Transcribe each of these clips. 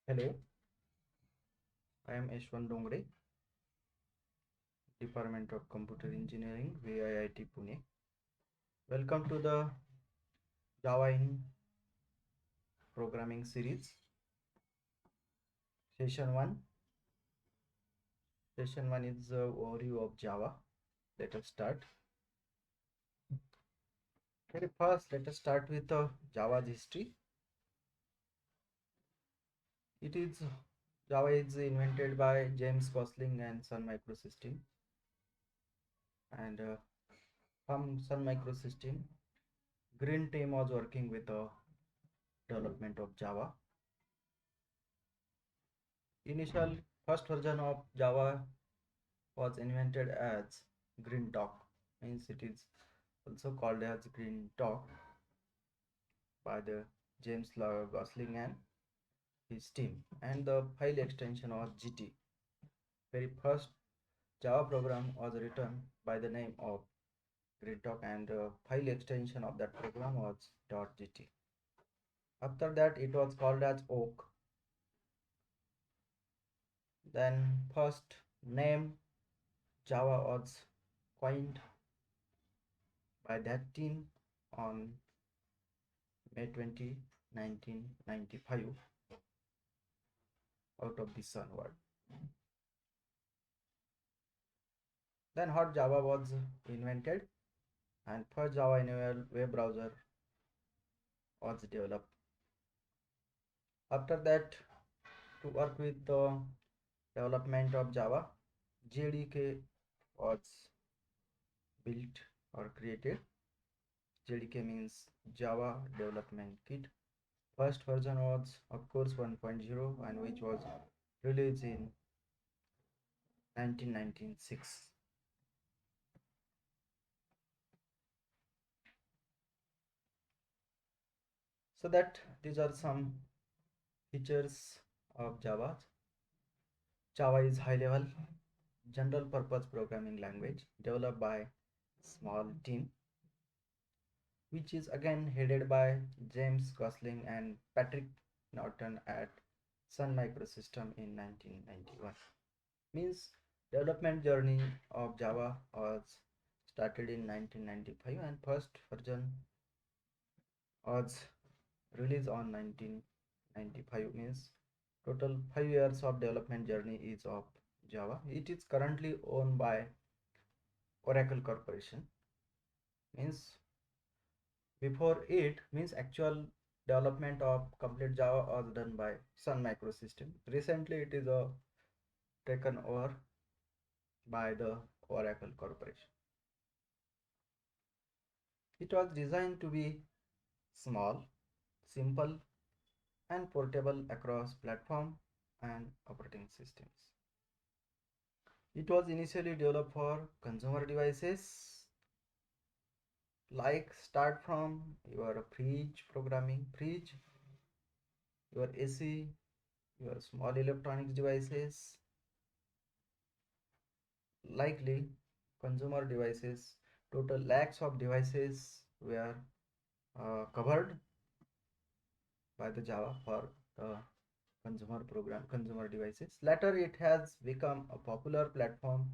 Hello, I am Yashwant Dongre, Department of Computer Engineering, VIIT Pune. Welcome to the Java in Programming series, Session 1. Session 1 is the overview of Java. Let us start. Very first, let us start with Java's history. It is Java is invented by James Gosling and Sun Microsystem, and from Sun Microsystem, Green team was working with the development of Java. Initial first version of Java was invented as Green Talk, means it is also called as Green Talk by the James Gosling and his team, and the file extension was GT. Very first Java program was written by the name of Green Talk, and the file extension of that program was .gt. After that, it was called as Oak. Then first name Java was coined by that team on May 20, 1995 out of the Sun world. Then hot Java was invented and first Java enabled web browser was developed. After that, to work with the development of Java, JDK was built or created. JDK means Java Development Kit. First version was of course 1.0 and which was released in 1996. So that these are some features of Java. Java is high level general purpose programming language developed by small team, which is again headed by James Gosling and Patrick Norton at Sun Microsystem in 1991. Means development journey of Java was started in 1995 and first version was released on 1995. Means total 5 years of development journey is of Java. It is currently owned by Oracle Corporation. Means before it means actual development of complete Java was done by Sun Microsystem. Recently it is taken over by the Oracle Corporation. It was designed to be small, simple and portable across platform and operating systems. It was initially developed for consumer devices like start from your fridge programming, your AC, your small electronics devices, likely consumer devices. Total lakhs of devices were covered by the Java for the consumer devices. Later it has become a popular platform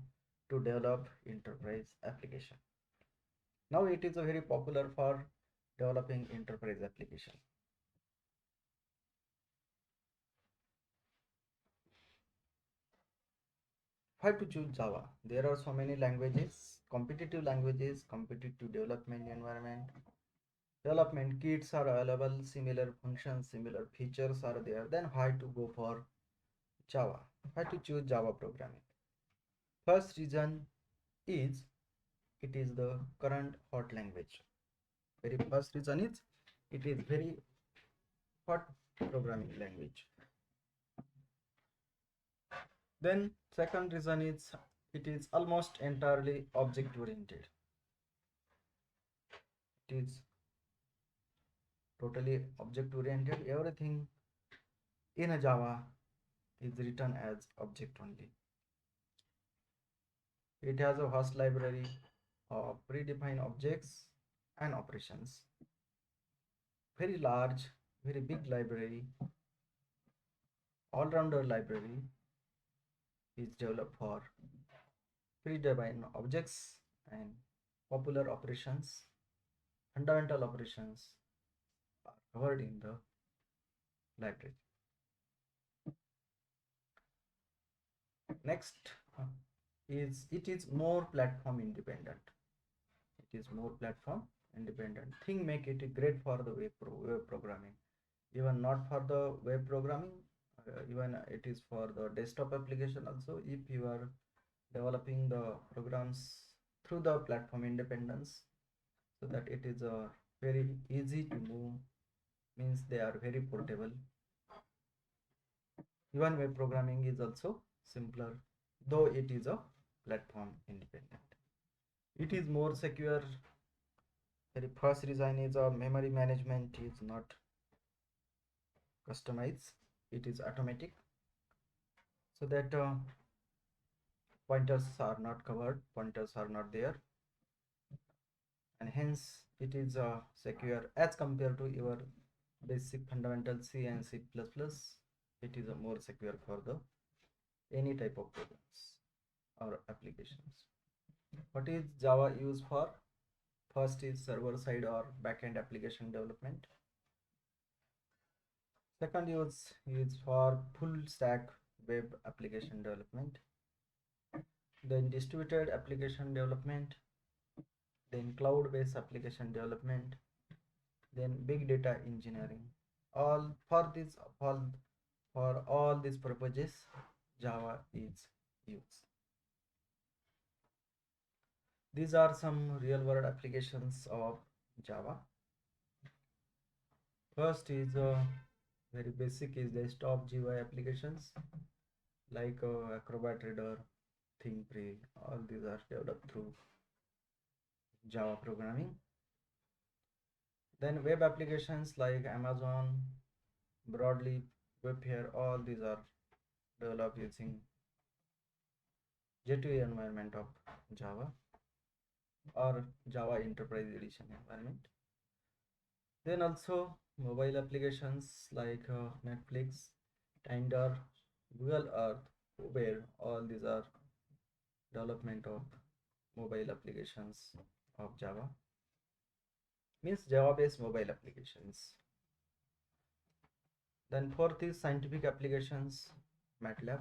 to develop enterprise application. Now it is a very popular for developing enterprise application. Why to choose Java? There are so many languages, competitive development environment, development kits are available, similar functions, similar features are there. Then why to go for Java? Why to choose Java programming? First reason is it is the current hot language. Very first reason is it is very hot programming language. Then second reason is it is almost entirely object oriented. It is totally object oriented. Everything in a Java is written as object only. It has a vast library of predefined objects and operations. Very large, very big library all-rounder library is developed for predefined objects and popular operations. Fundamental operations are covered in the library. Next is it is more platform independent. It is more platform independent. Thing make it great for the web programming. Even not for the web programming, even it is for the desktop application also. If you are developing the programs through the platform independence, so that it is very easy to move, means they are very portable. Even web programming is also simpler, though it is a platform independent. It is more secure. Very first design is a memory management is not customized, it is automatic, so that pointers are not covered, pointers are not there, and hence it is secure as compared to your basic fundamental C and C++. It is more secure for the any type of programs or applications. What is Java used for? First is server side or backend application development. Second use is for full stack web application development. Then distributed application development. Then cloud-based application development. Then big data engineering. All for this, for all these purposes, Java is used. These are some real-world applications of Java. First is very basic is desktop GUI applications like Acrobat Reader, ThinkPre. All these are developed through Java programming. Then web applications like Amazon, Broadleaf, Webpair, all these are developed using J2E environment of Java or Java Enterprise Edition environment. Then also mobile applications like Netflix, Tinder, Google Earth, Uber, all these are development of mobile applications of Java, means Java based mobile applications. Then fourth is scientific applications, MATLAB.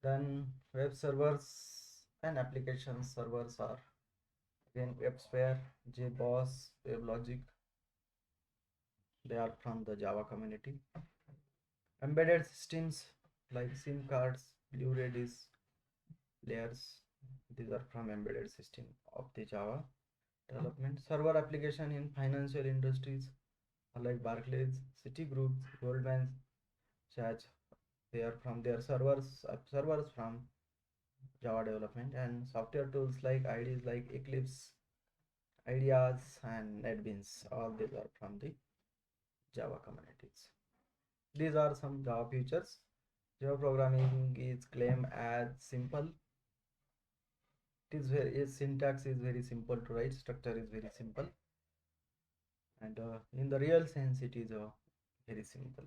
Then web servers and application servers are again WebSphere, JBoss, WebLogic. They are from the Java community. Embedded systems like SIM cards, Blu-ray discs, layers. These are from embedded system of the Java development. Server application in financial industries like Barclays, Citigroup, Goldman Sachs. They are from their servers from Java development. And software tools like IDEs like Eclipse, Ideas, and NetBeans. All these are from the Java communities. These are some Java features. Java programming is claimed as simple. It is its syntax is very simple to write, structure is very simple, and in the real sense it is very simple.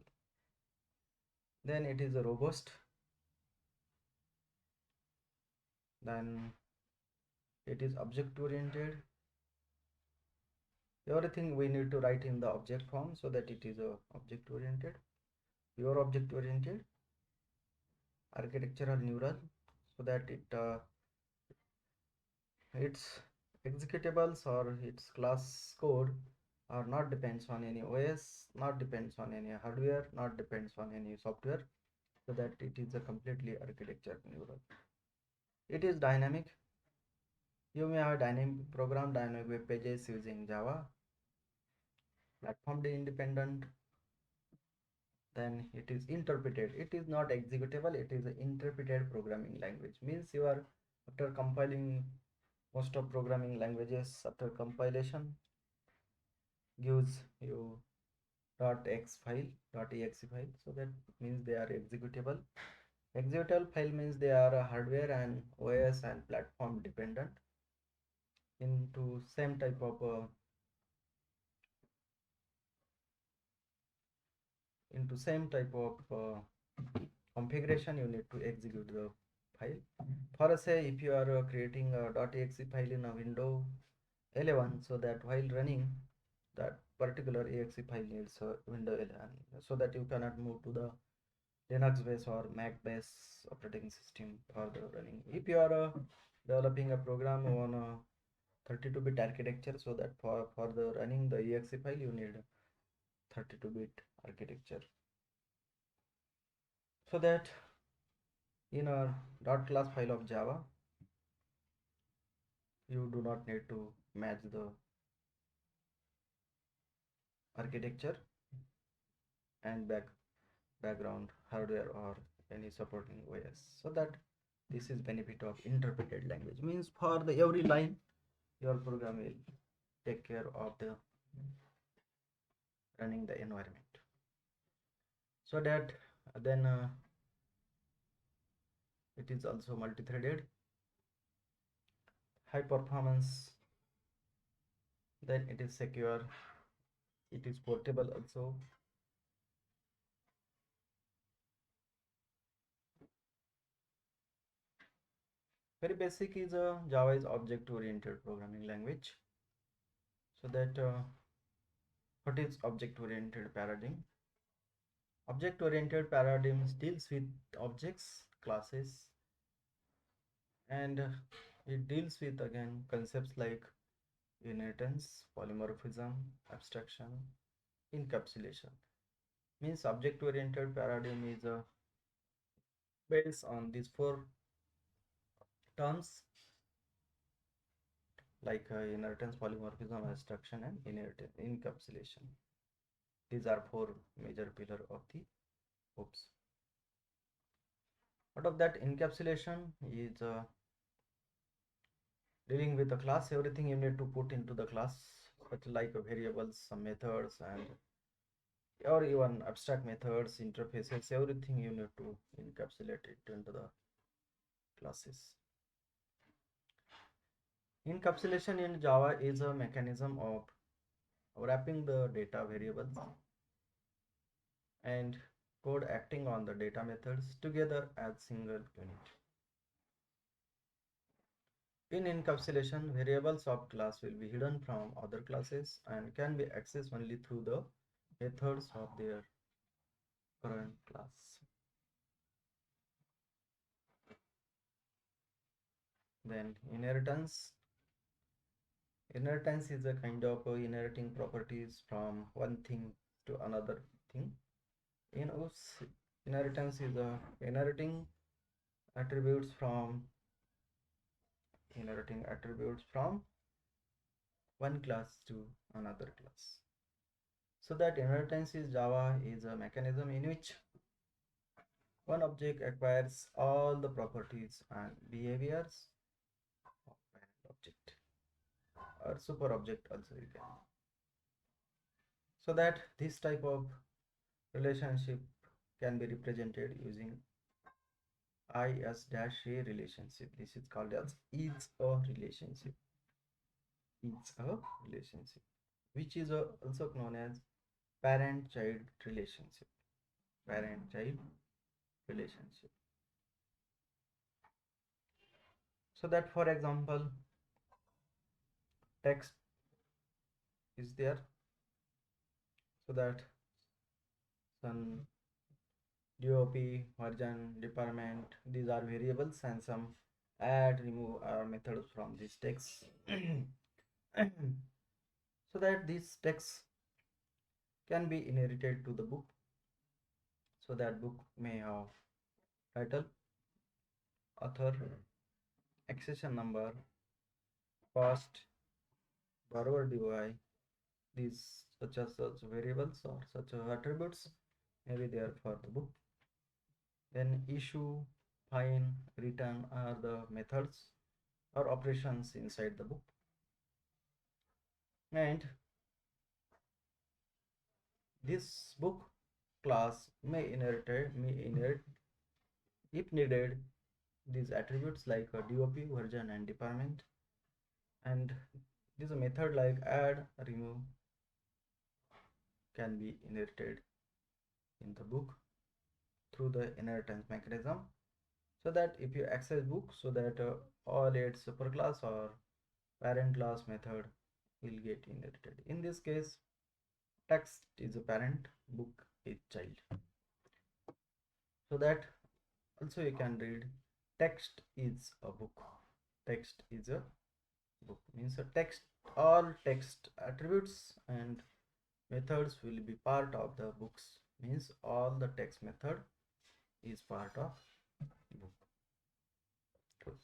Then it is robust. Then it is object oriented. Everything we need to write in the object form, so that it is object oriented, pure object oriented, architectural neural, so that its executables or its class code are not depends on any OS, not depends on any hardware, not depends on any software, so that it is a completely architecture neural. It is dynamic. You may have dynamic program, dynamic web pages using Java. Platform independent. Then it is interpreted. It is not executable. It is an interpreted programming language. Means you are after compiling most of programming languages, after compilation gives you .x file, .exe file, so that means they are executable. Executable file means they are hardware and OS and platform dependent into same type of into same type of configuration you need to execute the file. For say if you are creating a .exe file in a window 11, so that while running that particular exe file needs a window 11, so that you cannot move to the Linux based or Mac based operating system for the running. If you are developing a program on a 32-bit architecture, so that for the running the exe file you need 32-bit architecture. So that in a .class file of Java you do not need to match the architecture and background hardware or any supporting OS. So that this is benefit of interpreted language, means for the every line your program will take care of the running the environment. So that then it is also multi-threaded, high performance, then it is secure, it is portable also. Very basic is Java is object oriented programming language. So that what is object oriented paradigm? Object oriented paradigm deals with objects, classes, and it deals with again concepts like inheritance, polymorphism, abstraction, encapsulation. Means object oriented paradigm is based on these four terms like inheritance, polymorphism, abstraction, and encapsulation. These are four major pillars of the OOPS. Out of that, encapsulation is dealing with the class, everything you need to put into the class, such like variables, some methods, and or even abstract methods, interfaces, everything you need to encapsulate it into the classes. Encapsulation in Java is a mechanism of wrapping the data variables and code acting on the data methods together as single unit. In encapsulation, variables of class will be hidden from other classes and can be accessed only through the methods of their current class. Then inheritance. Inheritance is a kind of inheriting properties from one thing to another thing. In OOPS, inheritance is inheriting attributes from one class to another class. So that inheritance is Java is a mechanism in which one object acquires all the properties and behaviors of parent object or super object also you can. So that this type of relationship can be represented using is-a relationship. This is called as is a relationship. Is a relationship, which is also known as parent-child relationship. Parent-child relationship. So that, for example, text is there, so that some DOP, version, department, these are variables, and some add, remove are methods from this text. So that this text can be inherited to the book. So that book may have title, author, accession number, cost, borrower DOI. These such variables or such attributes may be there for the book. Then issue, fine, return are the methods or operations inside the book. And this book class may inherit if needed these attributes like DOP, version, and department. And this method like add, remove can be inherited in the book through the inheritance mechanism, so that if you access book, so that all its superclass or parent class method will get inherited. In this case, text is a parent, book is child. So that also you can read text is a book. Text is a book means a text, all text attributes and methods will be part of the books, means all the text method is part of book. Cool.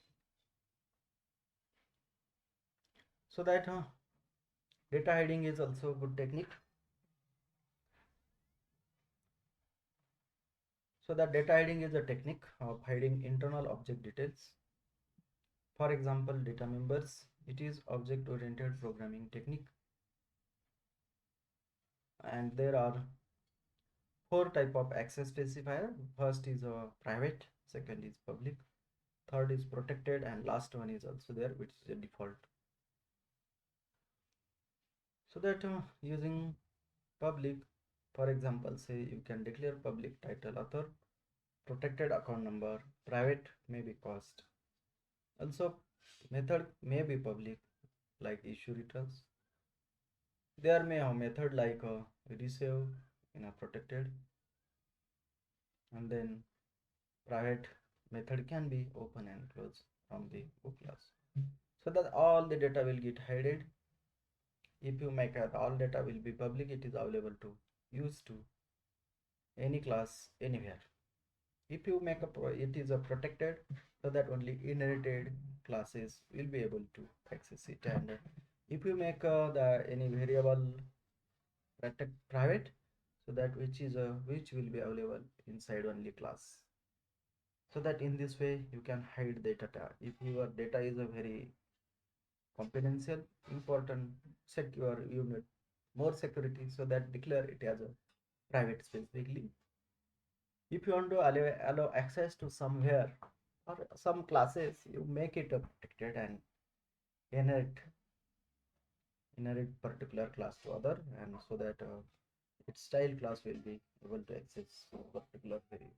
So that data hiding is also a good technique. So that data hiding is a technique of hiding internal object details. For example, data members, it is object oriented programming technique, and there are four type of access specifier. First is a private, second is public, third is protected, and last one is also there, which is a default. So that using public, for example, say you can declare public title author, protected account number, private may be cost. Also method may be public like issue returns. There may have method like resave in a protected, and then private method can be open and close from the book class, so that all the data will get hidden. If you make it all data will be public, it is available to use to any class anywhere. If you make it is a protected, so that only inherited classes will be able to access it. And if you make the any variable private, so that which will be available inside only class, so that in this way you can hide the data. If your data is a very confidential, important, secure, you need more security, so that declare it as a private specifically. If you want to allow access to somewhere or some classes, you make it a protected and inherit particular class to other, and so that its style class will be able to access particular variable.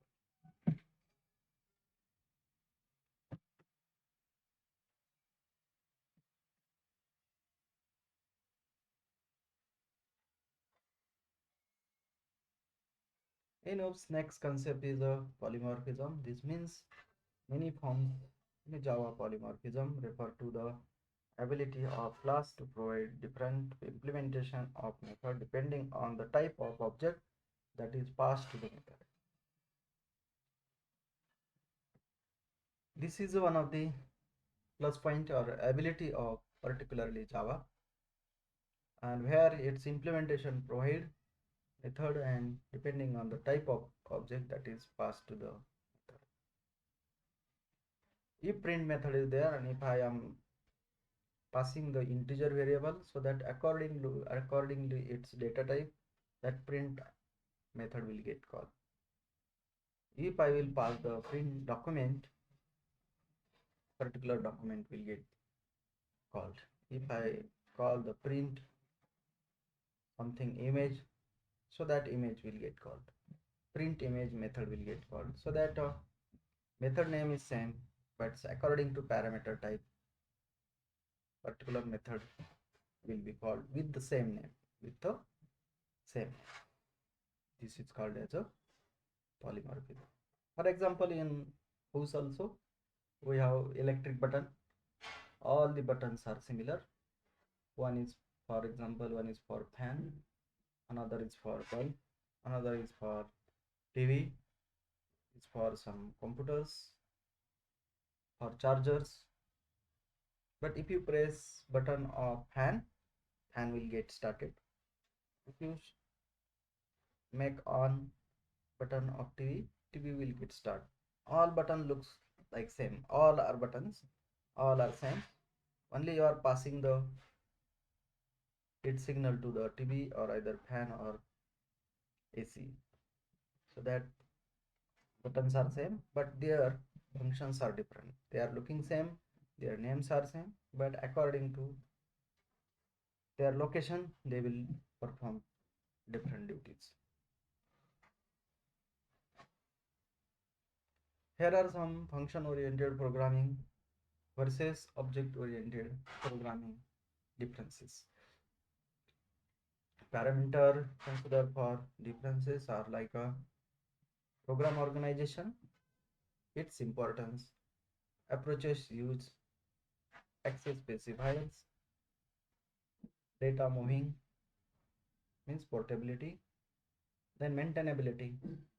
In OOPS, next concept is a polymorphism. This means many forms in Java. Polymorphism refer to the ability of class to provide different implementation of method depending on the type of object that is passed to the method. This is one of the plus point or ability of particularly Java, and where its implementation provide method and depending on the type of object that is passed to the method. If print method is there, and if I am passing the integer variable, so that accordingly its data type, that print method will get called. If I will pass the print document, particular document will get called. If I call the print something image, so that image will get called. Print image method will get called, so that method name is same, but according to parameter type, particular method will be called with the same name, with the same name. This is called as a polymorphism. For example, in house also we have electric button. All the buttons are similar. One is, for example, one is for fan, another is for bulb, another is for TV, is for some computers, for chargers. But if you press button of fan, fan will get started. If you make on button of TV, TV will get start. All button looks like same. All are buttons, all are same. Only you are passing the its signal to the TV or either fan or AC. So that buttons are same, but their functions are different. They are looking same, their names are same, but according to their location, they will perform different duties. Here are some function-oriented programming versus object-oriented programming differences. Parameter considered for differences are like a program organization, its importance, approaches used, access specifiers, data moving means portability, then maintainability,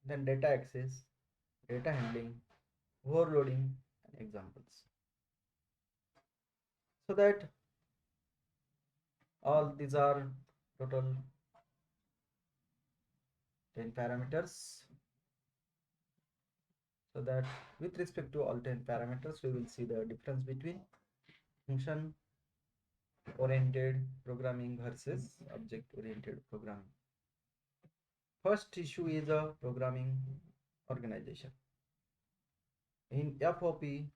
then data access, data handling, overloading, and examples. So that all these are total 10 parameters. So that with respect to all 10 parameters, we will see the difference between function oriented programming versus object oriented programming. First issue is a programming organization. In FOP,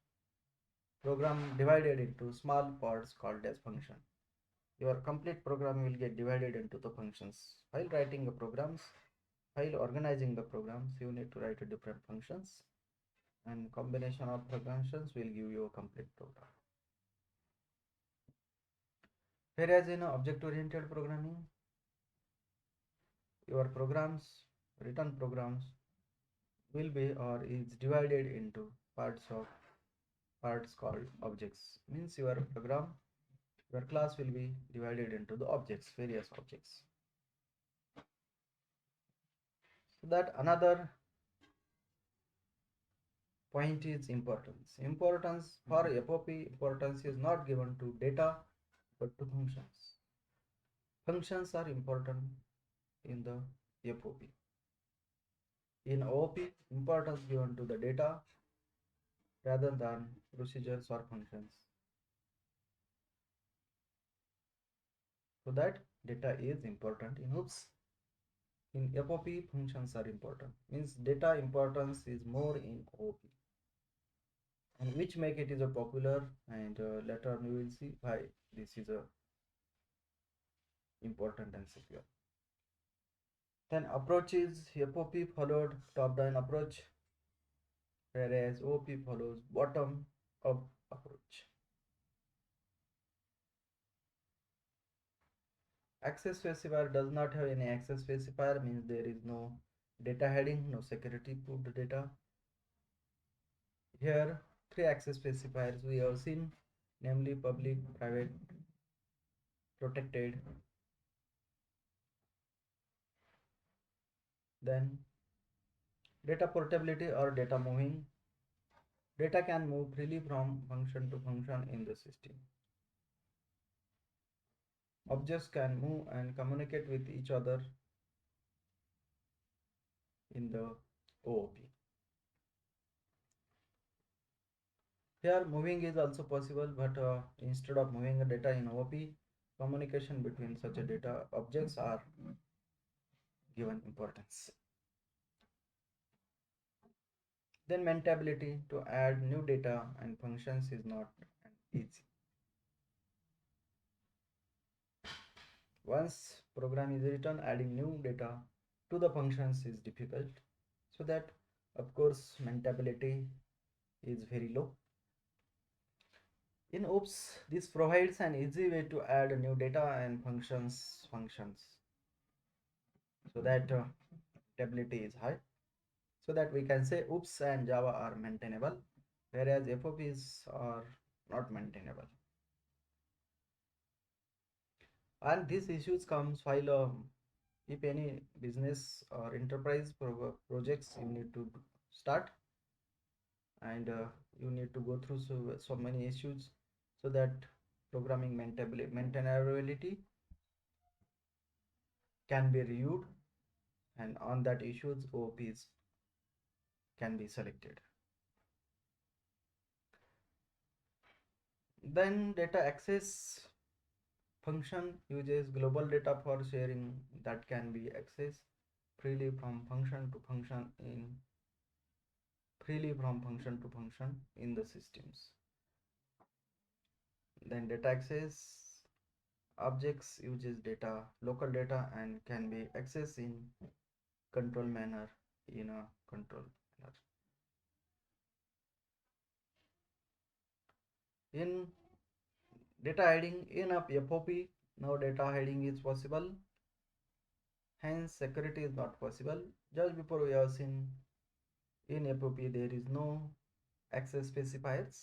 program divided into small parts called as function. Your complete program will get divided into the functions. While writing the programs, while organizing the programs, you need to write different functions, and combination of functions will give you a complete program. Whereas in object oriented programming, your programs, written programs, will be or is divided into parts called objects. Means your program, your class will be divided into the objects, various objects. So that another point is importance. Importance for FOP, importance is not given to data but to functions. Functions are important in the FOP. In OOP, importance given to the data rather than procedures or functions. So that data is important in OOPS. In FOP, functions are important. Means data importance is more in OOP. And which make it is a popular, and later on we will see why this is a important and secure. Then approach is FOP followed top-down approach, whereas OOP follows bottom-up approach. Access specifier does not have any access specifier, means there is no data heading, no security proved data. Here, three access specifiers we have seen, namely public, private, protected. Then data portability or data moving. Data can move freely from function to function in the system. Objects can move and communicate with each other in the OOP. Here moving is also possible, but instead of moving the data in OOP, communication between such a data objects are given importance. Then maintainability, to add new data and functions is not easy. Once program is written, adding new data to the functions is difficult. So that of course maintainability is very low. In OOPS, this provides an easy way to add new data and functions so that maintainability is high. So that we can say OOPS and Java are maintainable, whereas FOPs are not maintainable. And these issues comes while if any business or enterprise projects you need to start, and you need to go through so many issues, so that programming maintainability can be reviewed, and on that issues OOPs can be selected. Then data access function uses global data for sharing that can be accessed freely from function to function in the systems. Then data access objects uses local data and can be accessed in control manner in a control manner. In data hiding in a FOP, no data hiding is possible, hence security is not possible. Just before we have seen, in FOP there is no access specifiers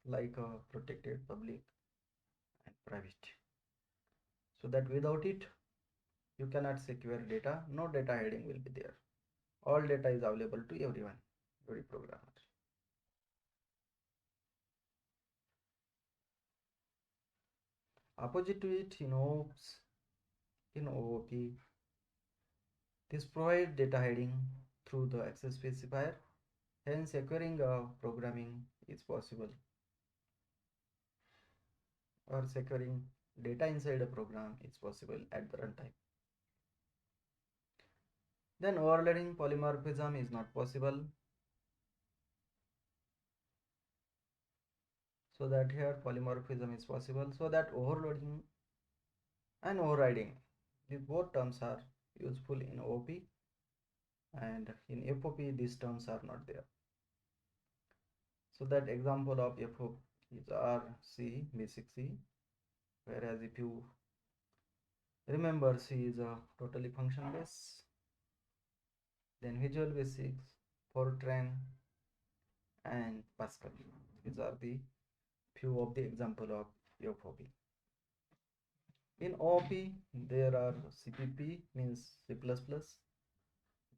like protected, public and private, so that without it you cannot secure data. No data hiding will be there. All data is available to everyone, every programmer. Opposite to it, in OOP, this provides data hiding through the access specifier, hence securing programming is possible, or securing data inside a program is possible at the runtime. Then overloading polymorphism is not possible, so that here polymorphism is possible, so that overloading and overriding, these both terms are useful in OOP, and in FOP these terms are not there. So that example of FOP is RC basic C, whereas if you remember, C is a totally function base. Then Visual Basics, Fortran and Pascal. These are the few of the example of FOP. In OOP there are CPP means C++,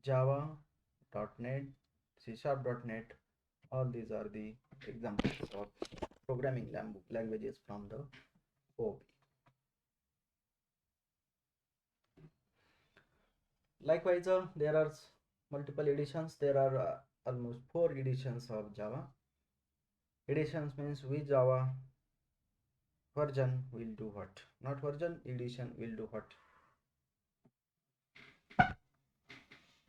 Java, .NET, C#.NET. All these are the examples of programming languages from the OOP. Likewise, there are multiple editions. There are almost 4 editions of Java. Editions means which Java version will do what, not version, edition will do what.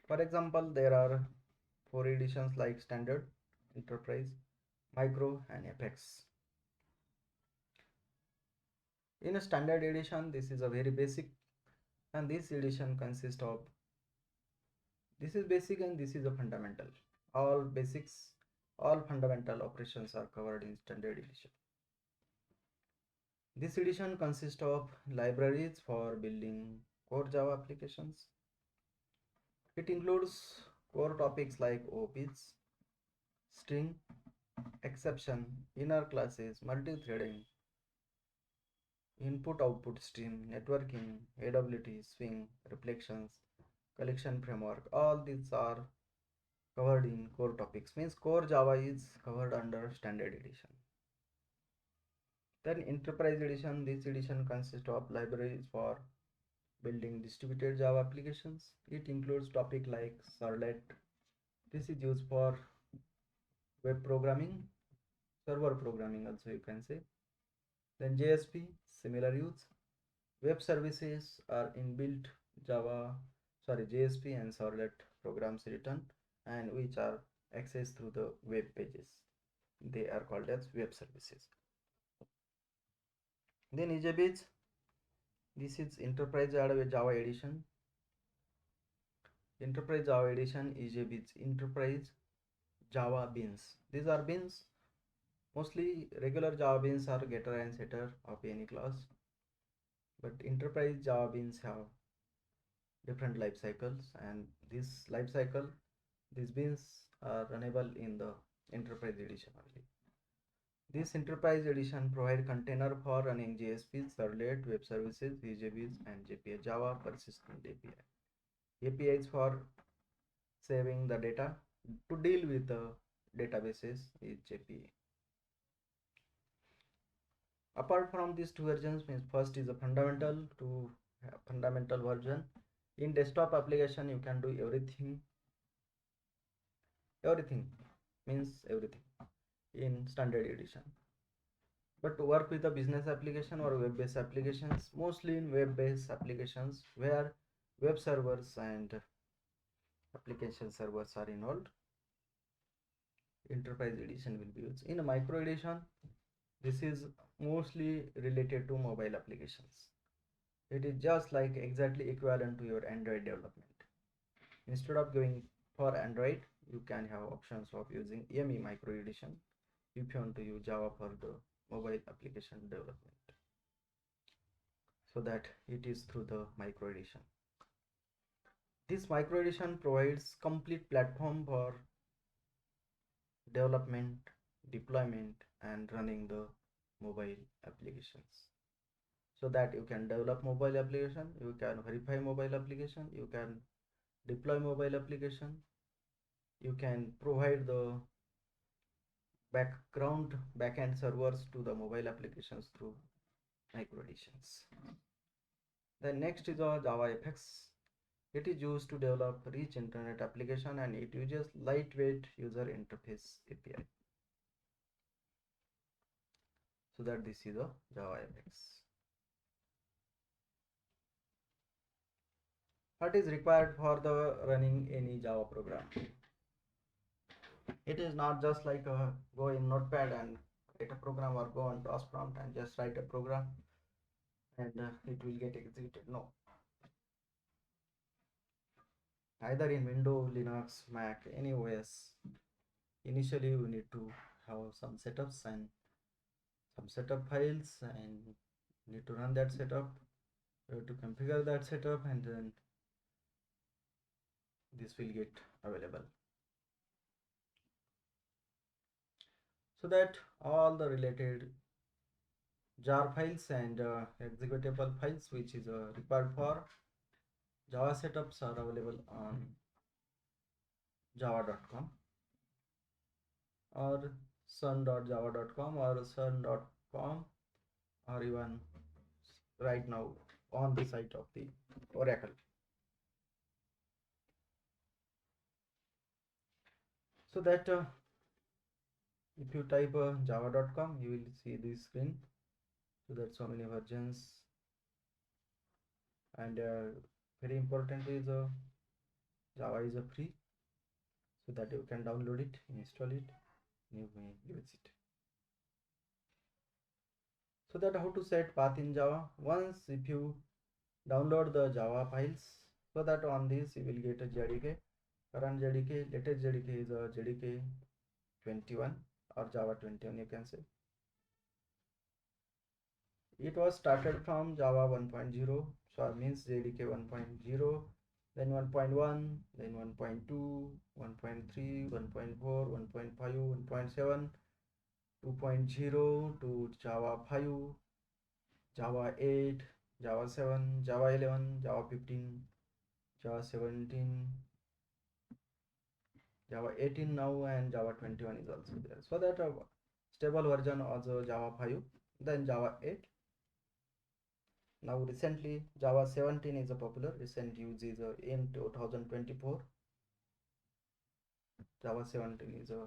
For example, there are 4 editions like Standard, Enterprise, Micro and Apex. In a Standard edition, this is a very basic, and this edition consists of, this is basic and this is a fundamental. All basics, all fundamental operations are covered in Standard edition. This edition consists of libraries for building core Java applications. It includes core topics like OOPs, string, exception, inner classes, multi-threading, input-output stream, networking, AWT, swing, reflections, collection framework. All these are covered in core topics. Means core Java is covered under Standard edition. Then Enterprise edition. This edition consists of libraries for building distributed Java applications. It includes topic like Servlet. This is used for web programming, server programming also you can say. Then JSP, similar use. Web services are inbuilt JSP and Servlet programs written and which are accessed through the web pages. They are called as web services. Then EJBeans, this is Enterprise Java edition. Enterprise Java edition, EJBeans, Enterprise Java beans. These are beans. Mostly regular Java beans are getter and setter of any class, but Enterprise Java beans have different life cycles, and this life cycle, these beans are runnable in the Enterprise edition only. This Enterprise edition provide container for running JSPs, Servlet, web services, EJBeans and JPA, Java Persistent API. APIs for saving the data to deal with the databases is JPA. Apart from these two versions, means first is a fundamental version. In desktop application you can do everything means everything in Standard edition. But to work with a business application or web-based applications, mostly in web-based applications where web servers and application servers are involved, Enterprise edition will be used. In a Micro edition, this is mostly related to mobile applications. It is just like exactly equivalent to your Android development. Instead of going for Android, you can have options of using EME Micro edition if you want to use Java for the mobile application development, so that it is through the micro edition. This micro edition provides complete platform for development, deployment, and running the mobile applications, so that you can develop mobile application, you can verify mobile application, you can deploy mobile application, you can provide the backend servers to the mobile applications through micro editions. Then next is our JavaFX. It is used to develop rich internet application, and it uses lightweight user interface API. So that this is a JavaFX. What is required for the running any Java program? It is not just like go in Notepad and write a program, or go on task prompt and just write a program and it will get executed. No, either in Windows, Linux, Mac, any OS, initially we need to have some setups and some setup files, and need to run that setup. We have to configure that setup, and then this will get available, so that all the related jar files and executable files which is required for Java setups are available on java.com or sun.java.com or sun.com, or even right now on the site of the Oracle. So that if you type java.com, you will see this screen. So that so many versions, and very important is Java is a free, so that you can download it, install it, you may use it. So that how to set path in Java. Once if you download the Java files, so that on this you will get a JDK, current JDK, latest JDK is a JDK 21 or Java 21, you can say. It was started from Java 1.0, so means JDK 1.0, then 1.1, then 1.2, 1.3, 1.4, 1.5, 1.7, 2.0 to Java 5, Java 8, Java 7, Java 11, Java 15, Java 17, Java 18 now, and Java 21 is also there. So that stable version also Java 5, then Java 8. Now recently Java 17 is a popular, recent use is in 2024. Java 17 is a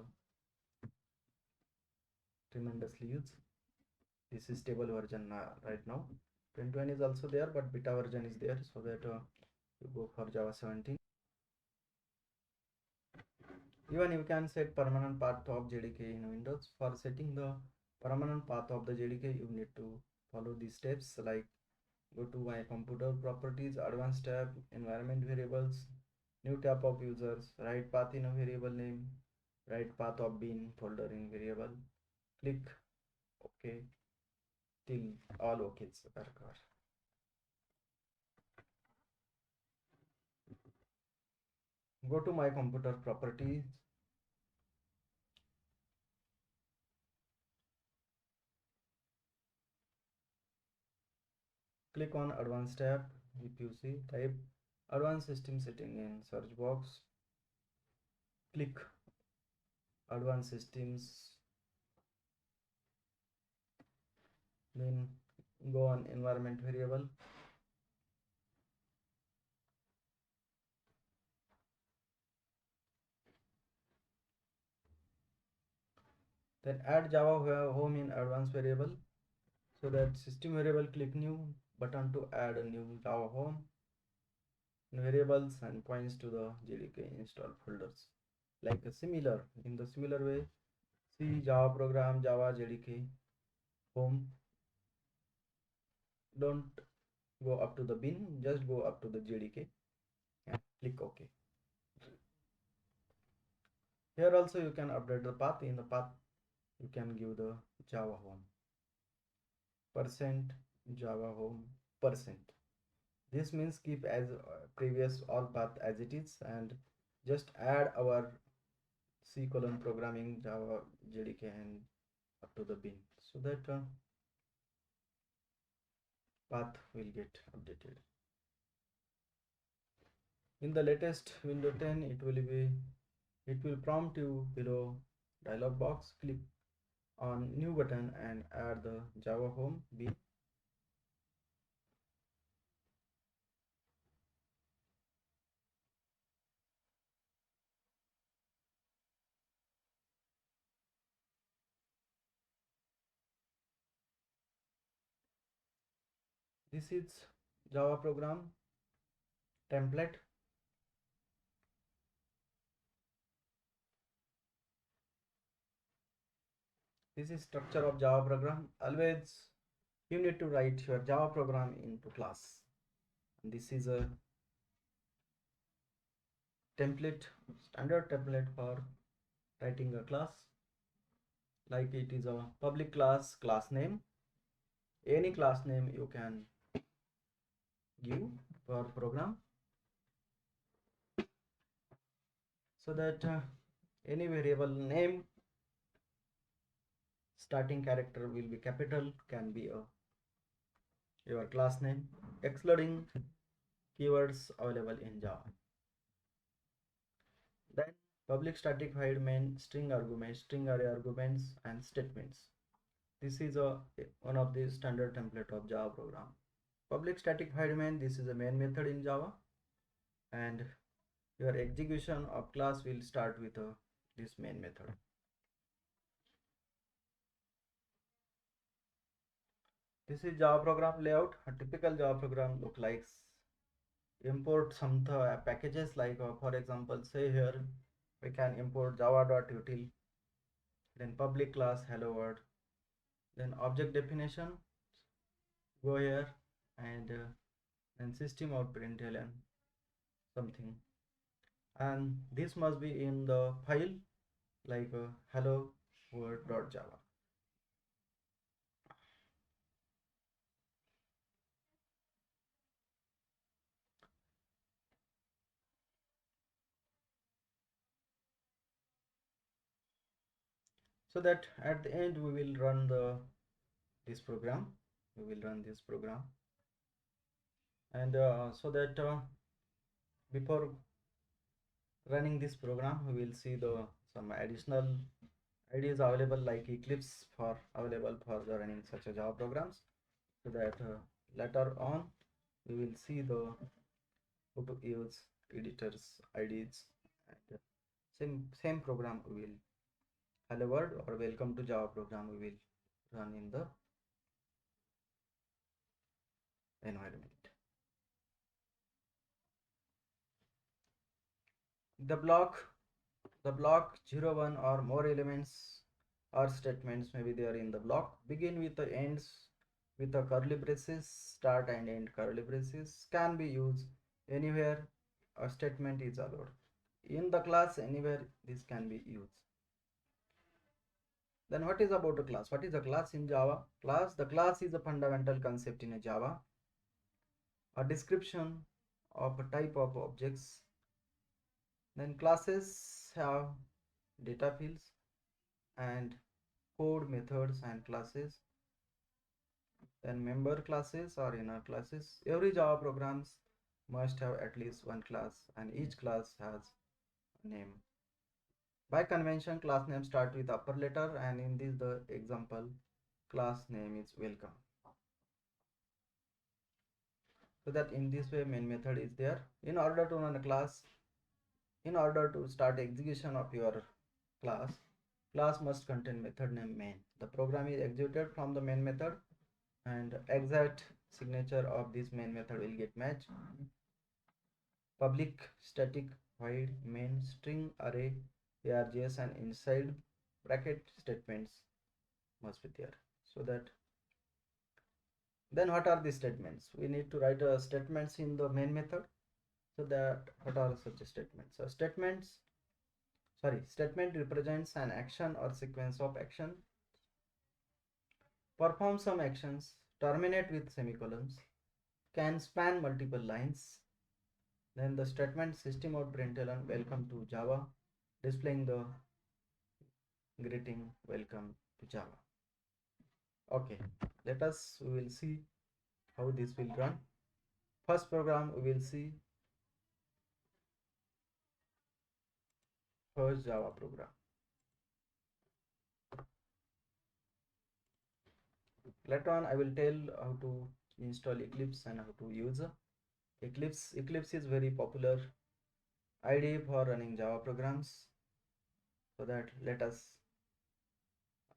tremendously used. This is stable version right now. 21 is also there, but beta version is there, so that you go for Java 17. Even you can set permanent path of JDK in Windows. For setting the permanent path of the JDK, you need to follow these steps, like go to my computer properties, advanced tab, environment variables, new tab of users, write path in a variable name, write path of bin folder in variable, click OK till all OKs occur. Go to my computer properties, click on advanced tab. If you see, type advanced system setting in search box, click advanced systems, then go on environment variable, then add Java home in advanced variable. So that system variable, click new button to add a new Java home variables, and points to the JDK install folders. Like a similar, in the similar way, see Java program, Java JDK home. Don't go up to the bin, just go up to the JDK and click OK. Here also you can update the path. In the path you can give the Java home. percent java home percent. This means keep as previous all path as it is and just add our C colon programming Java JDK and up to the bin so that path will get updated. In the latest window 10 it will prompt you below dialog box. Click on new button and add the Java home bin. This is Java program template. This is structure of Java program. Always you need to write your Java program into class. And this is a template, standard template for writing a class. Like it is a public class name. Any class name you can give for program so that any variable name starting character will be capital, can be a your class name, excluding keywords available in Java. Then public static void main string arguments, string array arguments and statements. This is one of the standard template of Java program. Public static void main, this is a main method in Java, and your execution of class will start with this main method. This is Java program layout. A typical Java program look like import some packages like for example say here we can import java.util, then public class hello world, then object definition, go here and system out println something, and this must be in the file like hello world.java. So that at the end we will run this program, and so that before running this program we will see the some additional ideas available like Eclipse for available for the running such a Java programs, so that later on we will see the how to use editors IDs, and same program we will hello world or welcome to Java program we will run in the environment. The block 0 1 or more elements or statements may be there in the block. Begin with the ends with the curly braces, start and end curly braces, can be used anywhere a statement is allowed. In the class anywhere this can be used. Then what is about a class? What is a class in Java? The class is a fundamental concept in a Java, a description of a type of objects. Then classes have data fields and code methods and classes. Then member classes or inner classes. Every Java programs must have at least one class, and each class has a name. By convention, class names start with upper letter, and in this the example class name is welcome. So that in this way main method is there. In order to run a class, in order to start execution of your class must contain method name main. The program is executed from the main method, and exact signature of this main method will get matched. Public static void main string array args and inside bracket statements must be there. So that then what are the statements? We need to write statements in the main method. So that what are such statements? So statement represents an action or sequence of action. perform some actions, terminate with semicolons, can span multiple lines. Then the statement system out println welcome to Java, displaying the greeting welcome to Java. Okay, we will see how this will run. First program we will see first Java program. Later on I will tell how to install Eclipse and how to use Eclipse. Eclipse is very popular IDE for running Java programs. So that let us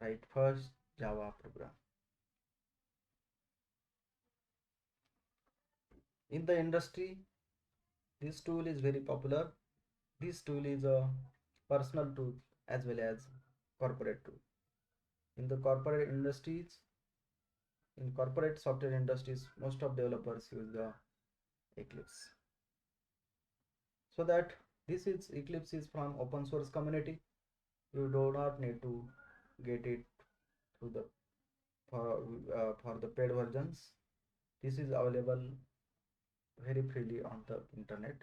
write first Java program. In the industry, this tool is very popular. This tool is a personal tool as well as corporate tool. In the corporate industries, in corporate software industries, most of developers use the Eclipse. So that this is Eclipse is from open source community. You do not need to get it through the for the paid versions. This is available very freely on the internet.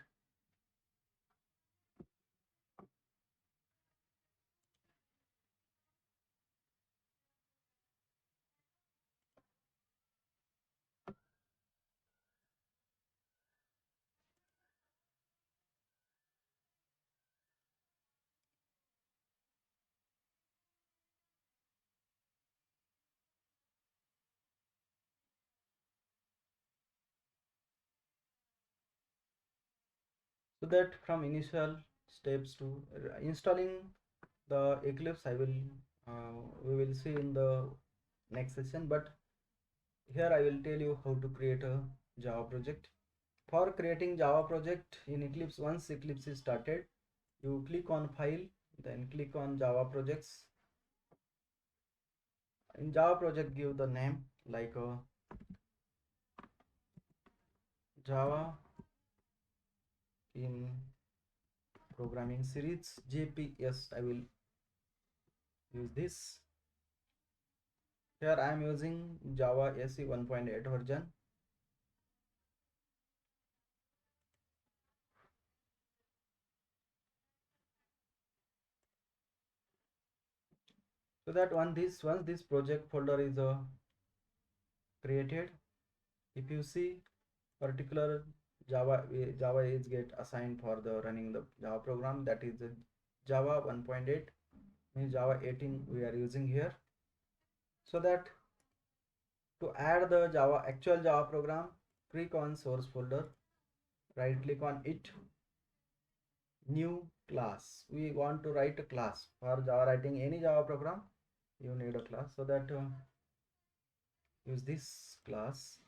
So that from initial steps to installing the Eclipse I will we will see in the next session, but here I will tell you how to create a Java project. For creating Java project in Eclipse, once Eclipse is started, you click on file, then click on Java projects. In Java project give the name like Java in programming series JPS. I will use this. Here I am using Java SE 1.8 version. So that once this project folder is created, if you see particular Java is get assigned for the running the Java program, that is Java 1.8, means Java 18 we are using here. So that to add the actual Java program, click on source folder, right click on it, new class. We want to write a class for Java. Writing any Java program you need a class, so that use this class.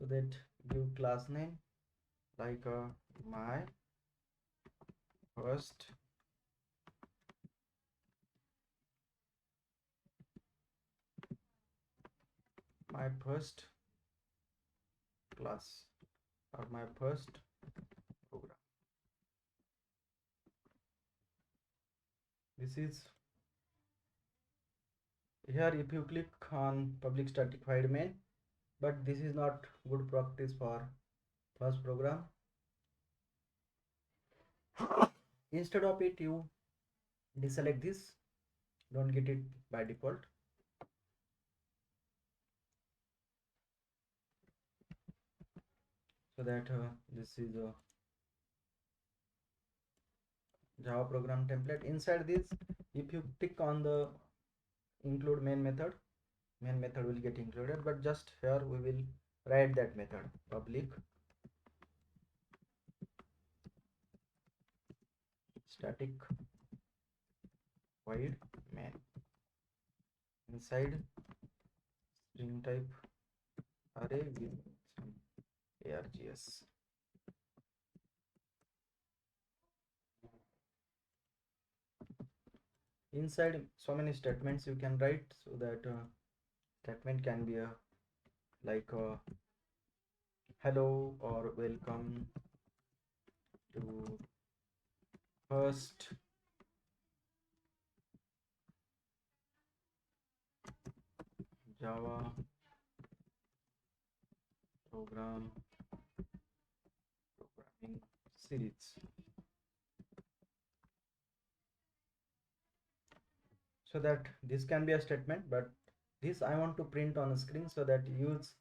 So that give class name like my first class or my first program. This is here. If you click on public static void main, but this is not good practice for first program. Instead of it, you deselect this, don't get it by default. So that this is a Java program template. Inside this, if you click on the include main method will get included, but just here we will write that method public static void main inside string type array with some args. Inside so many statements you can write, so that statement can be a like hello or welcome to first Java program programming series. So that this can be a statement, but this I want to print on a screen, so that use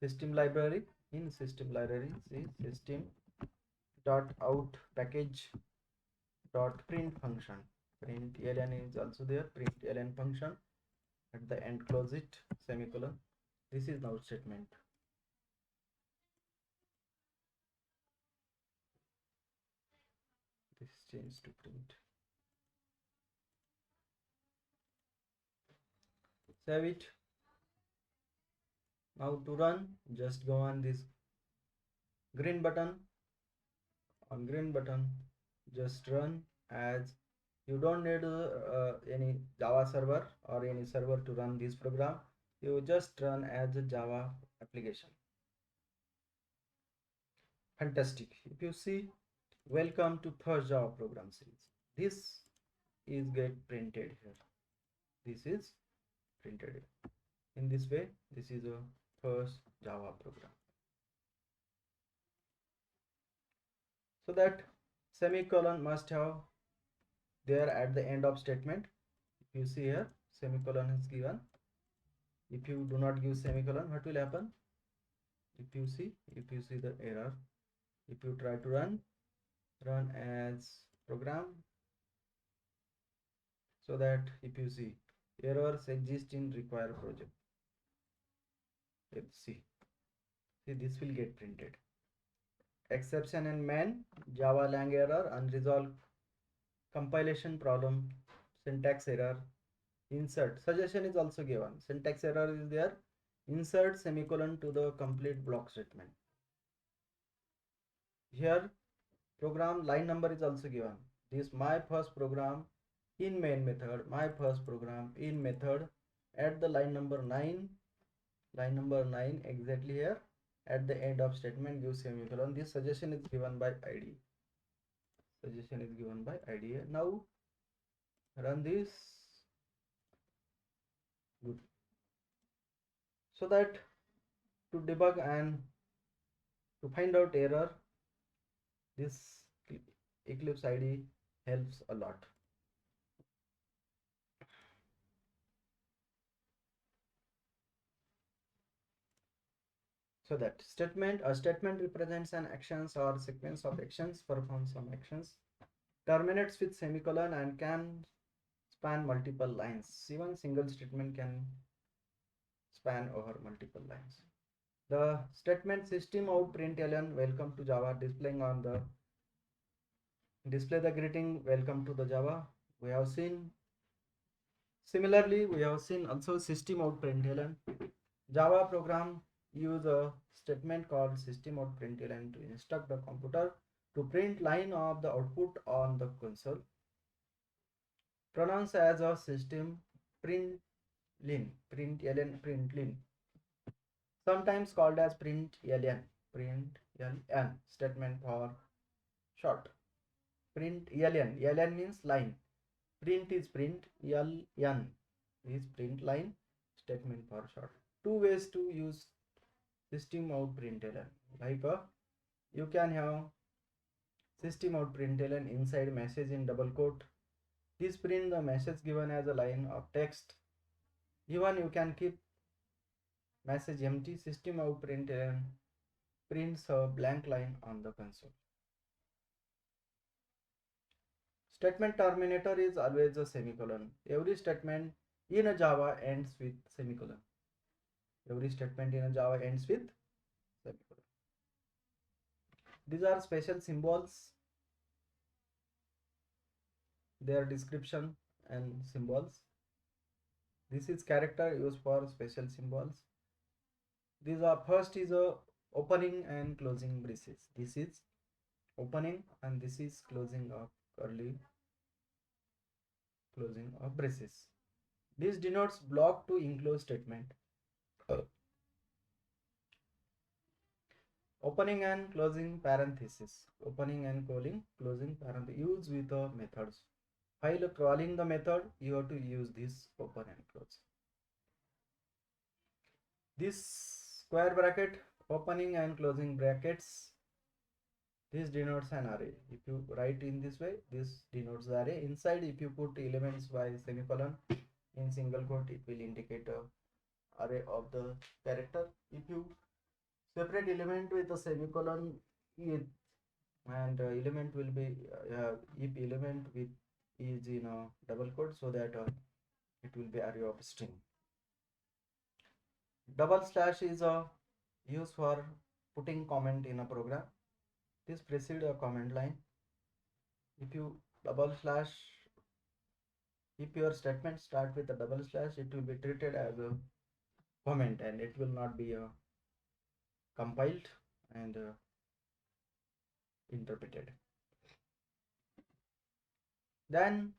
system library. In system library, see system dot out package dot print function. Print ln is also there. Print ln function, at the end close it, semicolon. This is now statement. This change to print. Save it. Now to run, just go on this green button. On green button, just run. As you don't need any Java server or any server to run this program, you just run as a Java application. Fantastic. If you see, welcome to first Java program series. This is get printed here. This is printed here. In this way, this is a first Java program. So that semicolon must have there at the end of statement. If you see here, semicolon is given. If you do not give semicolon, what will happen? If you see the error, if you try to run as program, so that if you see errors exist in require project, let's see this will get printed. Exception and man, Java lang error, unresolved compilation problem, syntax error, insert. Suggestion is also given. Syntax error is there. Insert semicolon to the complete block statement. Here program line number is also given. This my first program in main method, my first program in method, at the line number 9, exactly here at the end of statement give semicolon. This suggestion is given by ID. Now run this. Good. So that to debug and to find out error, this Eclipse ID helps a lot. So that a statement represents an actions or sequence of actions, performs some actions, terminates with semicolon, and can span multiple lines. Even single statement can span over multiple lines. The statement system out println welcome to Java, displaying on the display the greeting welcome to the Java. We have seen similarly, we have seen also system out println. Java program use a statement called system out println to instruct the computer to print line of the output on the console. Pronounced as a system println, sometimes called as println statement for short. Println means line. Print is print, ln is print line, statement for short. Two ways to use system out println. Like you can have system out println inside message in double quote. This print the message given as a line of text. Even you can keep message empty. System out println prints a blank line on the console. Statement terminator is always a semicolon. Every statement in a Java ends with semicolon. These are special symbols. Their description and symbols. This is character used for special symbols. These are first is a opening and closing braces. This is opening and this is closing of curly, closing of braces. This denotes block to enclose statement. Opening and closing parenthesis. Opening and closing parenthesis. Use with the methods. While calling the method, you have to use this open and close. This square bracket, opening and closing brackets, this denotes an array. If you write in this way, this denotes the array. Inside, if you put elements by semicolon in single quote, it will indicate a array of the character. If you separate element with a semicolon, and element will be if element with is in a double quote, so that it will be array of string. Double slash is a use for putting comment in a program. This precedes a comment line. If you double slash, if your statement start with a double slash, it will be treated as a comment and it will not be compiled and interpreted. Then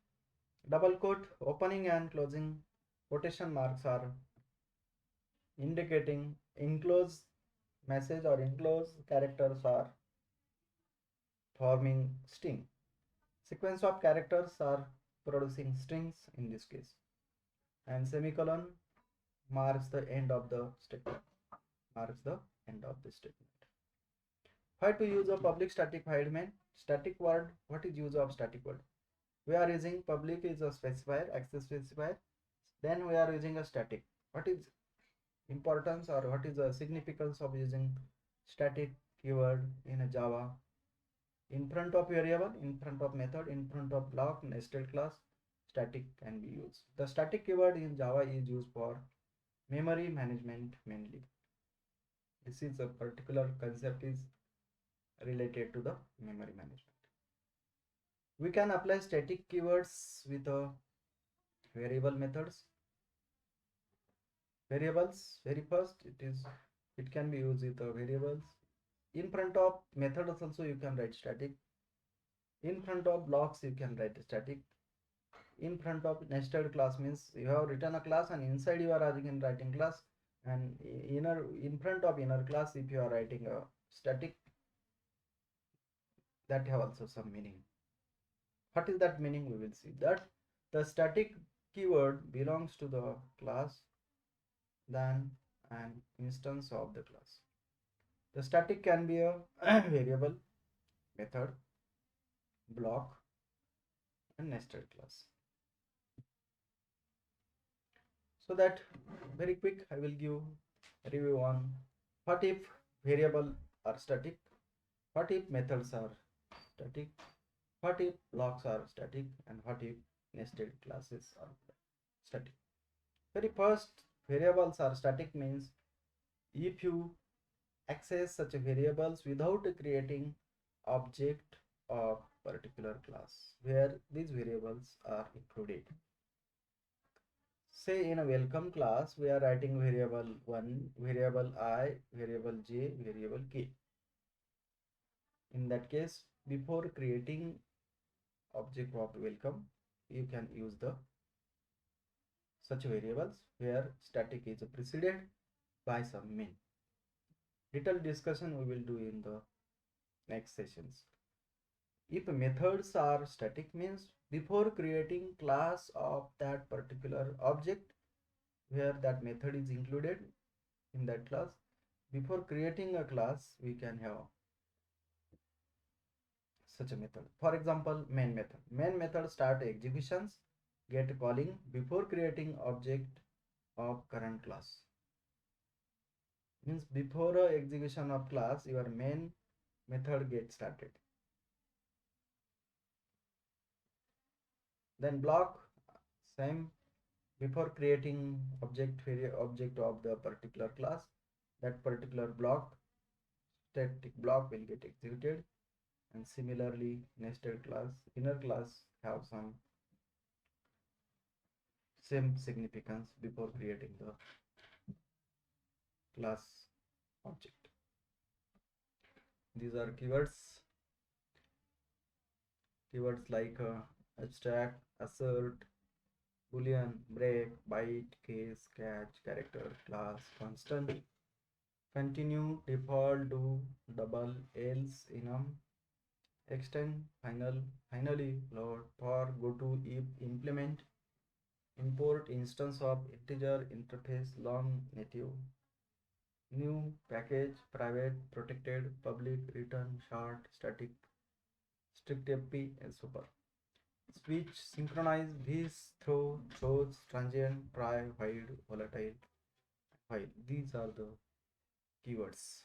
double quote, opening and closing quotation marks are indicating enclosed message or enclosed characters are forming string. Sequence of characters are producing strings in this case. And semicolon marks the end of the statement. Marks the end of the statement. Why to use a public static void main? Static word. What is use of static word? We are using public is a specifier, access specifier. Then we are using a static. What is importance or what is the significance of using static keyword in a Java? In front of variable, in front of method, in front of block, nested class, static can be used. The static keyword in Java is used for memory management mainly. This is a particular concept is related to the memory management. We can apply static keywords with variable methods. Variables, very first, it can be used with variables. In front of methods also you can write static. In front of blocks you can write static. In front of nested class means you have written a class and inside you are writing class, and in front of inner class if you are writing a static, that have also some meaning. What is that meaning? We will see that the static keyword belongs to the class than an instance of the class. The static can be a variable, method, block, and nested class. So that very quick I will give review on what if variable are static, what if methods are static, what if blocks are static, and what if nested classes are static. Very first, variables are static means if you access such variables without creating object of particular class where these variables are included. Say in a welcome class we are writing variable 1, variable I, variable j, variable k. In that case, before creating object of welcome, you can use the such variables where static is preceded by some main. Detailed discussion we will do in the next sessions. If methods are static means before creating class of that particular object where that method is included in that class, before creating a class we can have such a method. For example, main method. Main method start executions, get calling before creating object of current class. Means before execution of class, your main method gets started. Then block, same, before creating object of the particular class, that particular block, static block will get executed. And similarly, nested class, inner class have some same significance before creating the class object. These are keywords like abstract, assert, boolean, break, byte, case, catch, character, class, constant, continue, default, do, double, else, enum, extend, finally, load, for, go to, if, implement, import, instance of integer, interface, long, native, new, package, private, protected, public, return, short, static, strict FP, and super. Switch, synchronize, these, throw, throws, transient, try, hide, volatile, while. These are the keywords.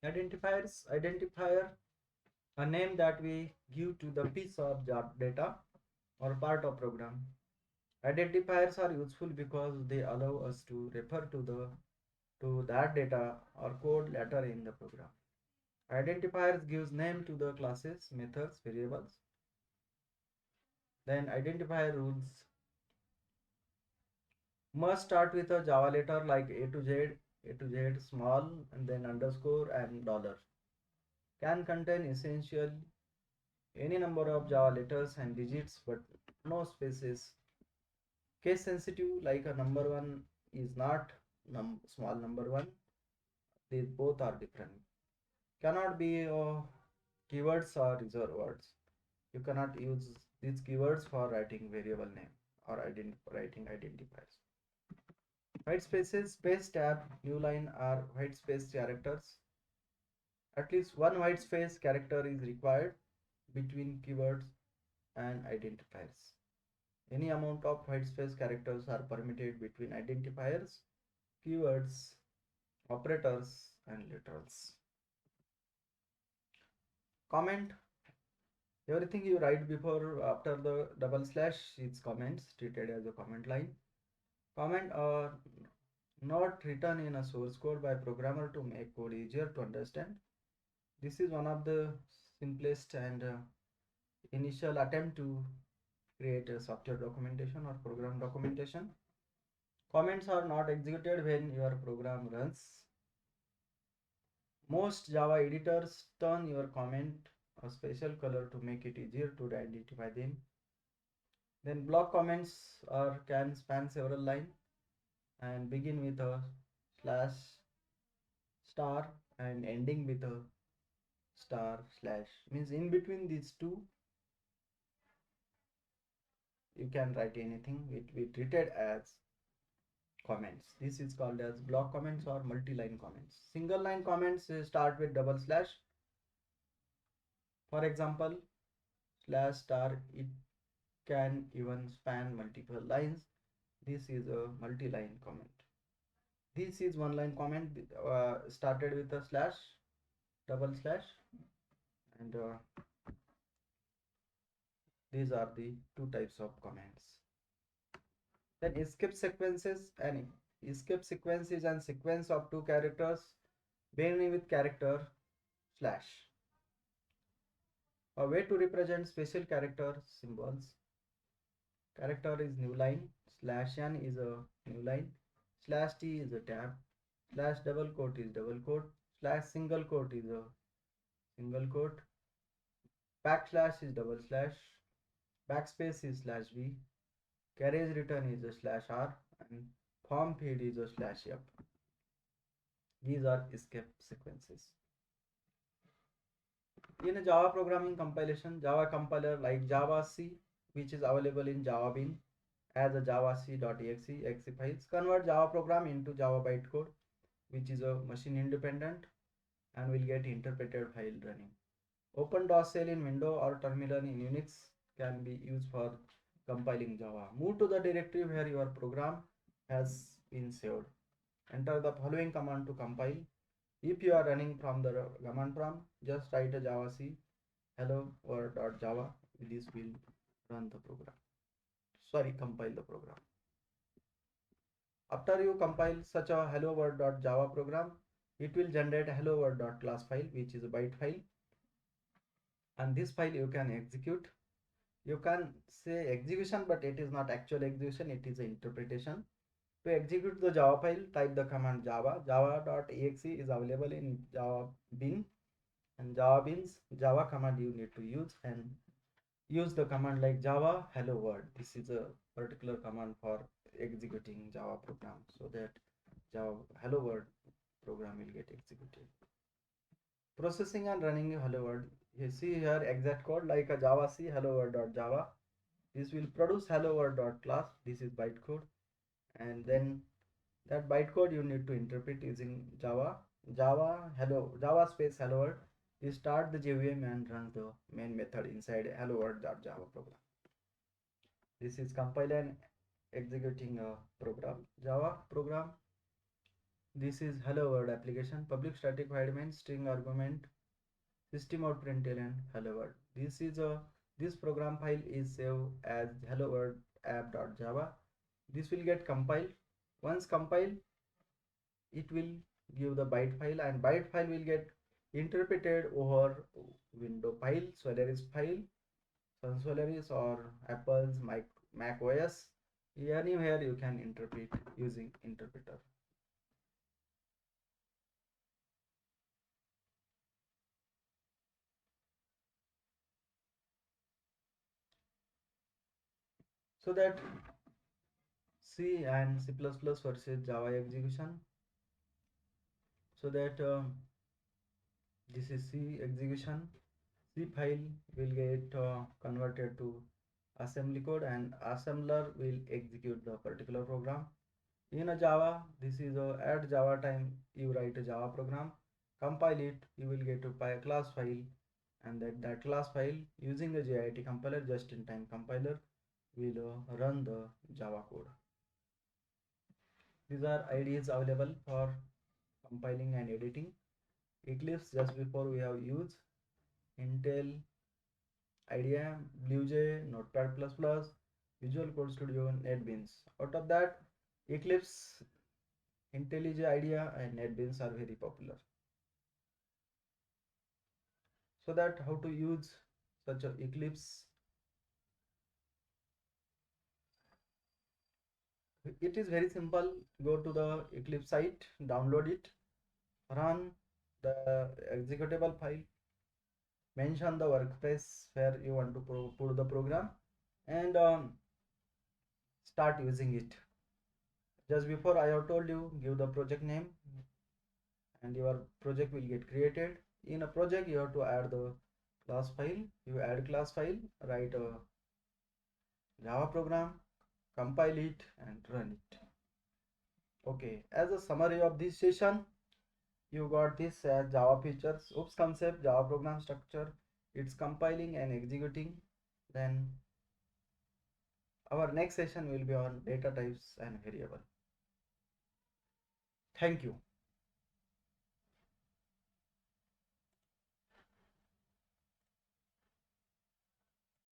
Identifier, a name that we give to the piece of data or part of program. Identifiers are useful because they allow us to refer to that data or code later in the program. Identifiers gives name to the classes, methods, variables. Then identifier rules must start with a Java letter like A to Z, small, and then underscore and dollar. Can contain essential any number of Java letters and digits, but no spaces. Case sensitive, like a number one is not small number one. These both are different. Cannot be keywords or reserved words. You cannot use these keywords for writing variable name or writing identifiers. White spaces, space tab, new line are white space characters. At least one white space character is required between keywords and identifiers. Any amount of white space characters are permitted between identifiers, keywords, operators, and literals. Comment. Everything you write before after the double slash is comments treated as a comment line. Comment are not written in a source code by programmer to make code easier to understand. This is one of the simplest and initial attempt to create a software documentation or program documentation. Comments are not executed when your program runs. Most Java editors turn your comment a special color to make it easier to identify them. Then block comments can span several lines and begin with a slash star and ending with a star slash. Means in between these two you can write anything. It will be treated as comments. This is called as block comments or multi-line comments. Single line comments start with double slash. For example, slash star, it can even span multiple lines. This is a multi-line comment. This is one line comment started with a slash, double slash, and these are the two types of comments. Then escape sequences, and escape sequence is a sequence of two characters beginning with character slash. A way to represent special character symbols. Character is new line, slash n is a new line, slash t is a tab, slash double quote is double quote, slash single quote is a single quote, backslash is double slash, backspace is slash b, carriage return is a slash r, and form feed is a slash f. These are escape sequences. In a Java programming compilation, Java compiler like Java C, which is available in Java Bean as a javac.exe files, convert Java program into Java bytecode, which is a machine independent and will get interpreted while running. Open DOS shell in Windows or terminal in Unix can be used for compiling Java. Move to the directory where your program has been saved. Enter the following command to compile. If you are running from the command prompt, just write a javac hello world.java. This will run the program. Sorry, compile the program. After you compile such a hello world.java program, it will generate a hello world.class file, which is a byte file. And this file you can execute. You can say execution, but it is not actual execution, it is an interpretation. To execute the Java file, type the command java. Java.exe is available in Java bin, And Java means Java command you need to use, and use the command like Java hello world. This is a particular command for executing Java program, so that Java hello world program will get executed. Processing and running hello world. You see here exact code like a Java C hello world dot Java. This will produce hello world dot class. This is bytecode, and then that bytecode you need to interpret using Java hello Java space hello world. You start the JVM and run the main method inside hello world dot Java program. This is compile and executing a program Java program. This is hello world application public static void main string argument system out println hello world. This program file is saved as hello world app.java. This will get compiled. Once compiled, it will give the byte file, and byte file will get interpreted over window file, Solaris file, Sun Solaris or Apple's Mac OS. Anywhere you can interpret using interpreter. So that C and C++ versus Java execution. So that this is C execution. C file will get converted to assembly code, and assembler will execute the particular program. In a Java, this is a at Java time you write a Java program, compile it, you will get a class file, and that class file using the JIT compiler, just in time compiler, will run the Java code. These are IDEs available for compiling and editing. Eclipse, just before we have used Intel, IDEA, BlueJ, Notepad++, Visual Code Studio, NetBeans. Out of that, Eclipse, IntelliJ IDEA and NetBeans are very popular. So that how to use such a Eclipse. It is very simple. Go to the Eclipse site, download it, run the executable file, mention the workspace where you want to put the program, and start using it. Just before I have told you, give the project name and your project will get created. In a project, you have to add the class file. You add class file, write a Java program, compile it and run it. Okay, as a summary of this session, you got this as Java features, OOPS concept, Java program structure, its compiling and executing. Then our next session will be on data types and variable. Thank you.